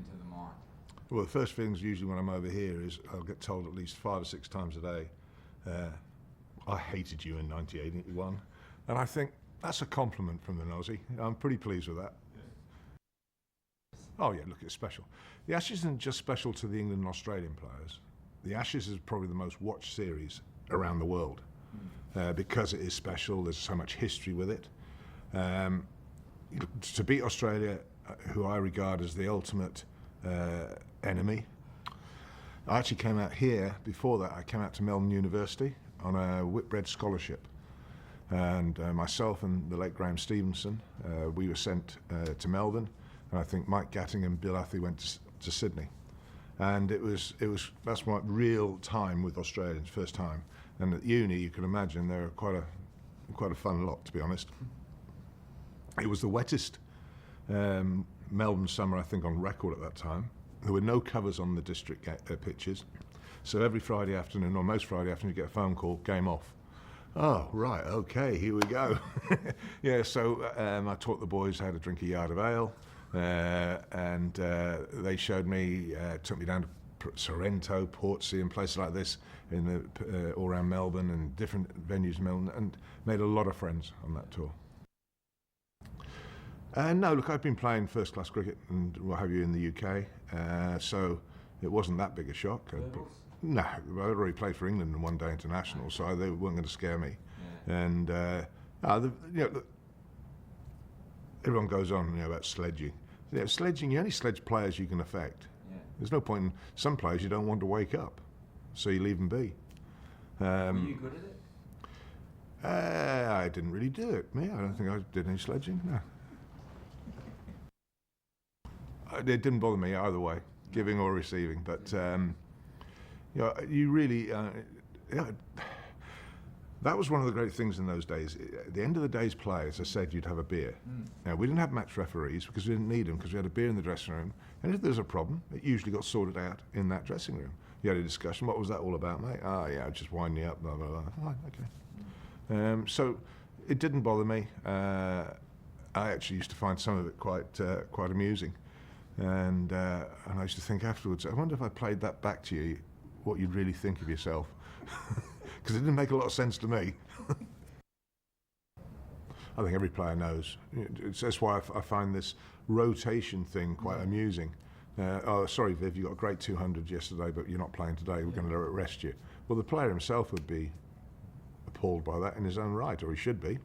into the mind? Well, the first things usually when I'm over here is I'll get told at least 5 or 6 times a day, I hated you in 1981. And I think that's a compliment from an Aussie. I'm pretty pleased with that. Oh yeah, look, it's special. The Ashes isn't just special to the England and Australian players. The Ashes is probably the most watched series around the world because it is special. There's so much history with it. To beat Australia, who I regard as the ultimate enemy, I actually came out here. Before that, I came out to Melbourne University on a Whitbread scholarship. And myself and the late Graham Stevenson, we were sent to Melbourne. And I think Mike Gatting and Bill Athy went to Sydney. And that's my real time with Australians, first time. And at uni, you can imagine they're quite a fun lot, to be honest. It was the wettest Melbourne summer, I think, on record at that time. There were no covers on the district pitches. So every Friday afternoon, or most Friday afternoon, you get a phone call, game off. Oh, right, okay, here we go. Yeah, so I taught the boys how to drink a yard of ale. And they showed me, took me down to Sorrento, Portsea, and places like this in the all around Melbourne and different venues in Melbourne, and made a lot of friends on that tour. No, look, I've been playing first-class cricket and what have you in the UK, so it wasn't that big a shock. No, I'd already played for England in one-day international, so they weren't going to scare me. Yeah. And everyone goes on, about sledging. Sledging, you only sledge players you can affect. Yeah. There's no point in some players you don't want to wake up, so you leave them be. Were you good at it? I didn't really do it. I don't think I did any sledging. No. It didn't bother me either way, giving or receiving. But you really. That was one of the great things in those days. At the end of the day's play, as I said, you'd have a beer. Now, we didn't have match referees because we didn't need them, because we had a beer in the dressing room. And if there's a problem, it usually got sorted out in that dressing room. You had a discussion. What was that all about, mate? Oh, yeah, just wind me up, blah, blah, blah. Oh, okay. So it didn't bother me. I actually used to find some of it quite amusing. And I used to think afterwards, I wonder if I played that back to you, what you'd really think of yourself. Because it didn't make a lot of sense to me. I think every player knows. That's why I find this rotation thing quite amusing. Oh, sorry, Viv, you got a great 200 yesterday, but you're not playing today. We're going to rest you. Well, the player himself would be appalled by that in his own right, or he should be.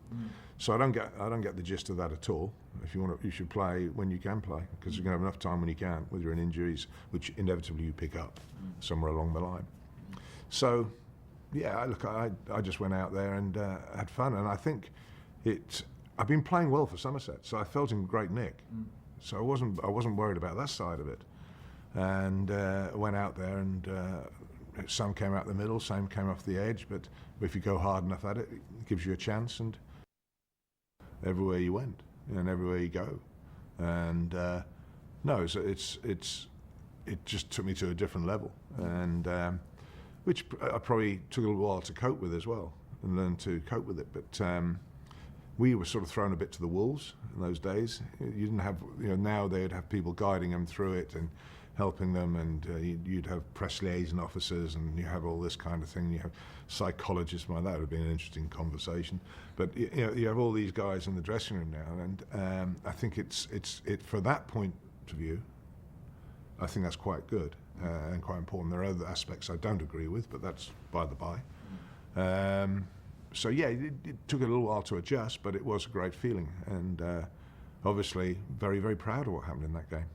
So I don't get the gist of that at all. If you want to, you should play when you can play, because you're going to have enough time when you can, with your own injuries, which inevitably you pick up somewhere along the line. So. Yeah, look, I just went out there and had fun, and I think I've been playing well for Somerset, so I felt in great nick. So I wasn't worried about that side of it, and went out there, and some came out the middle, some came off the edge, but if you go hard enough at it, it gives you a chance, and everywhere you went and everywhere you go, and no, it just took me to a different level, and. Which I probably took a little while to cope with as well, and learn to cope with it. But we were sort of thrown a bit to the wolves in those days. You didn't have, now they'd have people guiding them through it and helping them, and you'd have press liaison officers, and you have all this kind of thing. You have psychologists. Well, that would have been an interesting conversation. But you have all these guys in the dressing room now, and I think it's for that point of view, I think that's quite good. And quite important. There are other aspects I don't agree with, but that's by the by. So yeah, it took a little while to adjust, but it was a great feeling, and obviously very, very proud of what happened in that game,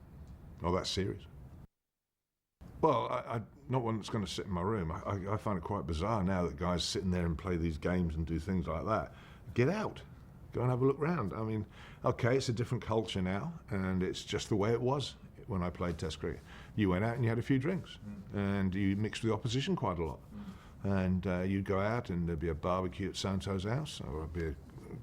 or that series. Well, I'm not one that's going to sit in my room. I find it quite bizarre now that guys sitting there and play these games and do things like that. Get out. Go and have a look round. I mean, okay, it's a different culture now, and it's just the way it was when I played Test cricket. You went out and you had a few drinks, and you mixed with the opposition quite a lot. And you'd go out and there'd be a barbecue at so-and-so's house, or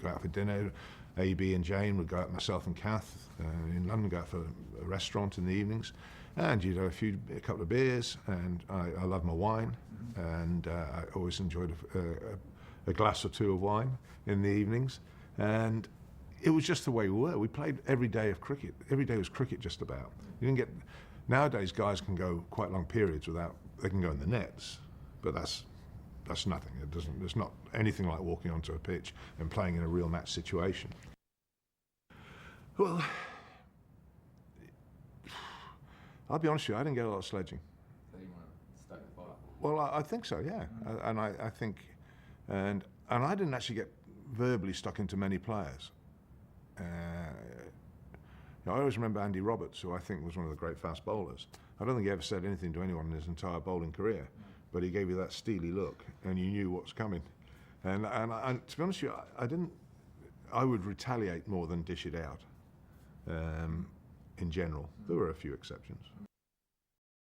go out for dinner. AB and Jane would go out, myself and Kath in London, go out for a restaurant in the evenings, and you'd have a couple of beers, and I love my wine, and I always enjoyed a glass or two of wine in the evenings, and it was just the way we were. We played every day of cricket. Every day was cricket just about. You didn't get, nowadays guys can go quite long periods without, they can go in the nets, but that's nothing. It's not anything like walking onto a pitch and playing in a real match situation. Well, I'll be honest with you, I didn't get a lot of sledging. So you want to stoke the fire? Well, I think so, yeah. And I think, and I didn't actually get verbally stuck into many players. I always remember Andy Roberts, who I think was one of the great fast bowlers. I don't think he ever said anything to anyone in his entire bowling career, but he gave you that steely look, and you knew what was coming. And to be honest with you, I would retaliate more than dish it out. In general, there were a few exceptions.